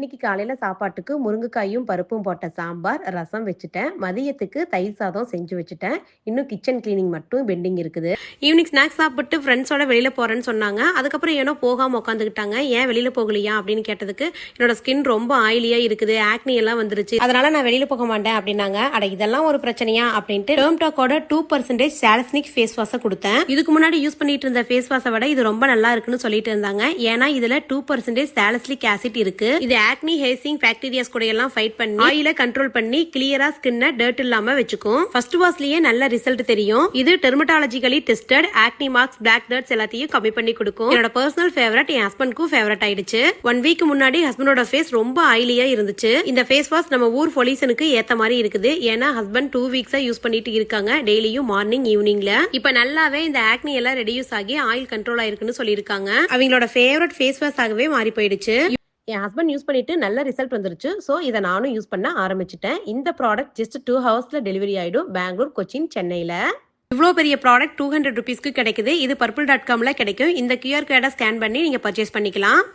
இன்னைக்கு காலையில சாப்பாட்டுக்கு முருங்கைக்காயும் பருப்பும் போட்ட சாம்பார், ரசம் வச்சுட்டேன். மதியத்துக்கு தயிர் சாதம் செஞ்சு வச்சுட்டேன். இன்னும் கிச்சன் கிளீனிங் மட்டும் பெண்டிங் இருக்குது. ஈவினிங் ஸ்நாக்ஸ் சாப்பிட்டு ஃப்ரெண்ட்ஸோட வெளியில போறேன்னு சொன்னாங்க. அதுக்கப்புறம் ஏனோ போகாம உட்காந்துக்கிட்டாங்க. ஏன் வெளியில போகலையா அப்படின்னு கேட்டதுக்கு, என்னோட ஸ்கின் ரொம்ப ஆயிலியா இருக்குது, ஆக்னி எல்லாம் வந்துருச்சு, அதனால நான் வெளியில போக மாட்டேன் அப்படின்னாங்க. அட இதெல்லாம் ஒரு பிரச்சனையா அப்படின்ட்டு டெர்ம்டாக்கோட 2% சாலிசிலிக் ஃபேஸ் வாஷை கொடுத்தேன். இதுக்கு முன்னாடி யூஸ் பண்ணிட்டு இருந்த ஃபேஸ் வாஷை விட இது ரொம்ப நல்லா இருக்குன்னு சொல்லிட்டு இருந்தாங்க. ஏன்னா இதுல 2% சாலிசிலிக் ஆசிட் இருக்கு. இது ஆக்னி ஹேசிங் பாக்டீரியாஸ் கூட எல்லாம் ஃபைட் பண்ணி ஆயில கண்ட்ரோல் பண்ணி கிளியரா ஸ்கின்ன டர்ட் இல்லாம வச்சுக்கும். ஃபர்ஸ்ட் வாஷ்லயே நல்ல ரிசல்ட் தெரியும். இது dermatologically tested. Acne marks, black dirts எல்லாத்தையும் கம்மி பண்ணி கொடுக்கும். என்னோட பர்சனல் ஃபேவரட் என் ஹஸ்பண்ட்க்கும் ஃபேவரட் ஆயிடுச்சு. 1 வீக் முன்னாடி ஹஸ்பண்டோட ஃபேஸ் ரொம்ப ஆயிலியா இருந்துச்சு. இந்த ஃபேஸ் வாஷ் நம்ம ஊர் பொலியூஷனுக்கு ஏத்த மாதிரி இருக்குது. ஏன்னா ஹஸ்பண்ட் 2 வீக்ஸா யூஸ் பண்ணிட்டு இருக்காங்க, டெய்லியும் மார்னிங் ஈவினிங்ல. இப்ப நல்லாவே இந்த ஆக்னி எல்லாம் ரெடியூஸ் ஆகி ஆயில் கண்ட்ரோல் ஆயிருக்குன்னு சொல்லியிருக்காங்க. அவங்களோட ஃபேவரட் ஃபேஸ் வாஷ் ஆகவே மாறி போயிடுச்சு. என் ஹஸ்பண்ட் யூஸ் பண்ணிட்டு நல்ல ரிசல்ட் வந்துருச்சு. ஸோ இதை நானும் யூஸ் பண்ண ஆரம்பிச்சிட்டேன். இந்த ப்ராடக்ட் ஜஸ்ட் 2 ஹவர்ஸ்ல டெலிவரி ஆயிடும், பெங்களூர், கொச்சின், சென்னையில. இவ்வளோ பெரிய ப்ராடக்ட் 200 ருபீஸ்க்கு கிடைக்குது. இது purple.comல கிடைக்கும். இந்த QR கோடை ஸ்கேன் பண்ணி நீங்க பர்ச்சேஸ் பண்ணிக்கலாம்.